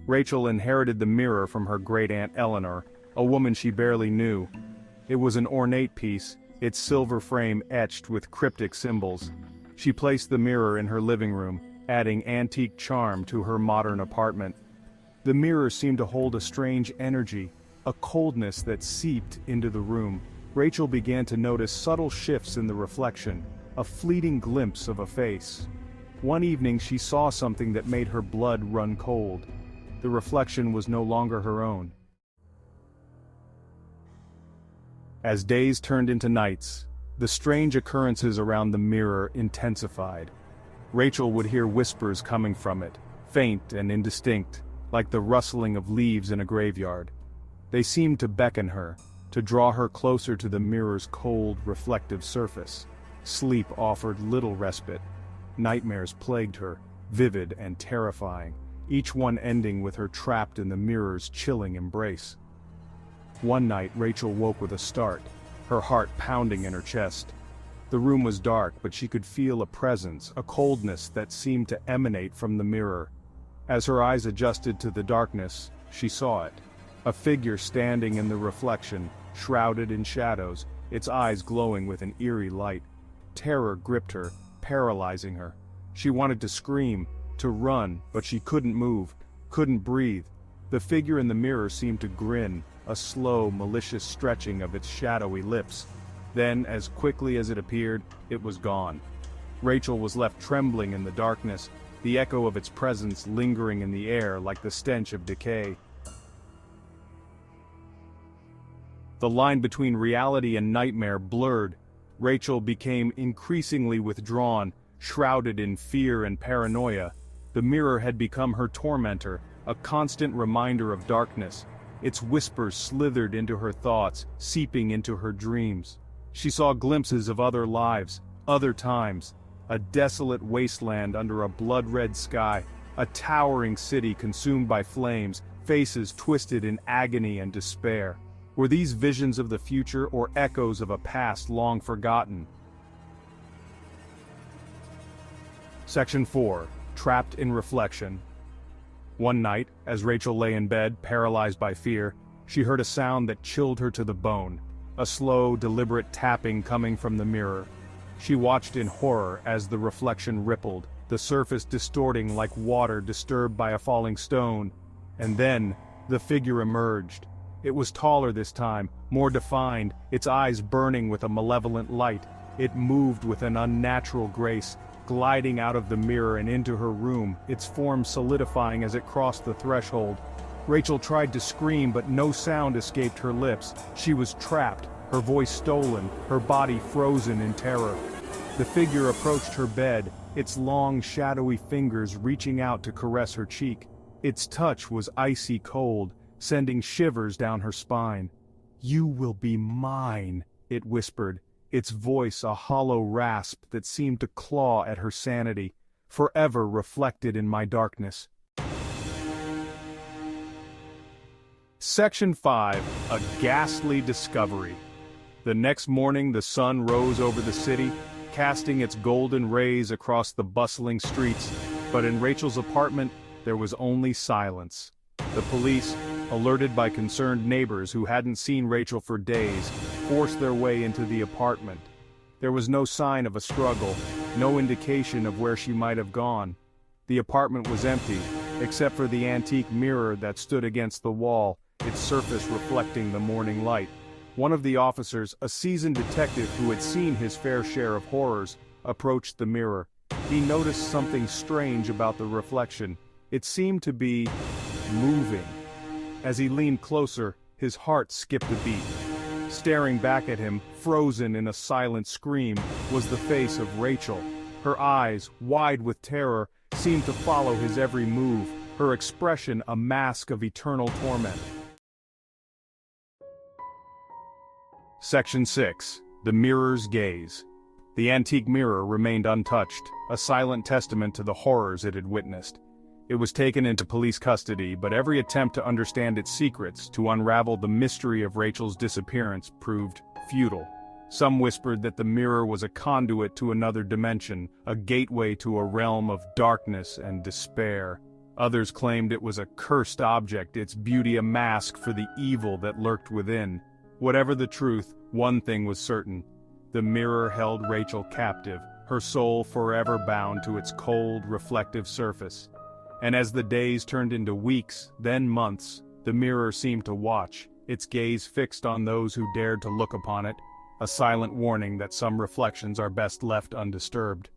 Rachel inherited the mirror from her great-aunt Eleanor, a woman she barely knew. It was an ornate piece, its silver frame etched with cryptic symbols. She placed the mirror in her living room, adding antique charm to her modern apartment. The mirror seemed to hold a strange energy, a coldness that seeped into the room. Rachel began to notice subtle shifts in the reflection, a fleeting glimpse of a face. One evening she saw something that made her blood run cold. The reflection was no longer her own. As days turned into nights, the strange occurrences around the mirror intensified. Rachel would hear whispers coming from it, faint and indistinct, like the rustling of leaves in a graveyard. They seemed to beckon her, to draw her closer to the mirror's cold, reflective surface. Sleep offered little respite. Nightmares plagued her, vivid and terrifying, each one ending with her trapped in the mirror's chilling embrace. One night Rachel woke with a start, her heart pounding in her chest. The room was dark, but she could feel a presence, a coldness that seemed to emanate from the mirror. As her eyes adjusted to the darkness, she saw it. A figure standing in the reflection, shrouded in shadows, its eyes glowing with an eerie light. Terror gripped her, paralyzing her. She wanted to scream, to run, but she couldn't move, couldn't breathe. The figure in the mirror seemed to grin, a slow, malicious stretching of its shadowy lips. Then, as quickly as it appeared, it was gone. Rachel was left trembling in the darkness, the echo of its presence lingering in the air like the stench of decay. The line between reality and nightmare blurred. Rachel became increasingly withdrawn, shrouded in fear and paranoia. The mirror had become her tormentor, a constant reminder of darkness. Its whispers slithered into her thoughts, seeping into her dreams. She saw glimpses of other lives, other times, a desolate wasteland under a blood-red sky, a towering city consumed by flames, faces twisted in agony and despair. Were these visions of the future or echoes of a past long forgotten? Section 4. Trapped in Reflection. One night, as Rachel lay in bed, paralyzed by fear, she heard a sound that chilled her to the bone, a slow, deliberate tapping coming from the mirror. She watched in horror as the reflection rippled, the surface distorting like water disturbed by a falling stone. And then, the figure emerged. It was taller this time, more defined, its eyes burning with a malevolent light. It moved with an unnatural grace, gliding out of the mirror and into her room, its form solidifying as it crossed the threshold. Rachel tried to scream, but no sound escaped her lips. She was trapped, her voice stolen, her body frozen in terror. The figure approached her bed, its long, shadowy fingers reaching out to caress her cheek. Its touch was icy cold, sending shivers down her spine. "You will be mine," it whispered, its voice a hollow rasp that seemed to claw at her sanity, "forever reflected in my darkness." Section 5. A Ghastly Discovery. The next morning the sun rose over the city, casting its golden rays across the bustling streets, but in Rachel's apartment there was only silence. The police, alerted by concerned neighbors who hadn't seen Rachel for days, forced their way into the apartment. There was no sign of a struggle, no indication of where she might have gone. The apartment was empty, except for the antique mirror that stood against the wall, its surface reflecting the morning light. One of the officers, a seasoned detective who had seen his fair share of horrors, approached the mirror. He noticed something strange about the reflection. It seemed to be moving. As he leaned closer, his heart skipped a beat. Staring back at him, frozen in a silent scream, was the face of Rachel. Her eyes, wide with terror, seemed to follow his every move, her expression a mask of eternal torment. Section 6. The Mirror's Gaze. The antique mirror remained untouched, a silent testament to the horrors it had witnessed. It was taken into police custody, but every attempt to understand its secrets, to unravel the mystery of Rachel's disappearance, proved futile. Some whispered that the mirror was a conduit to another dimension, a gateway to a realm of darkness and despair. Others claimed it was a cursed object, its beauty a mask for the evil that lurked within. Whatever the truth, one thing was certain. The mirror held Rachel captive, her soul forever bound to its cold, reflective surface. And as the days turned into weeks, then months, the mirror seemed to watch, its gaze fixed on those who dared to look upon it, a silent warning that some reflections are best left undisturbed.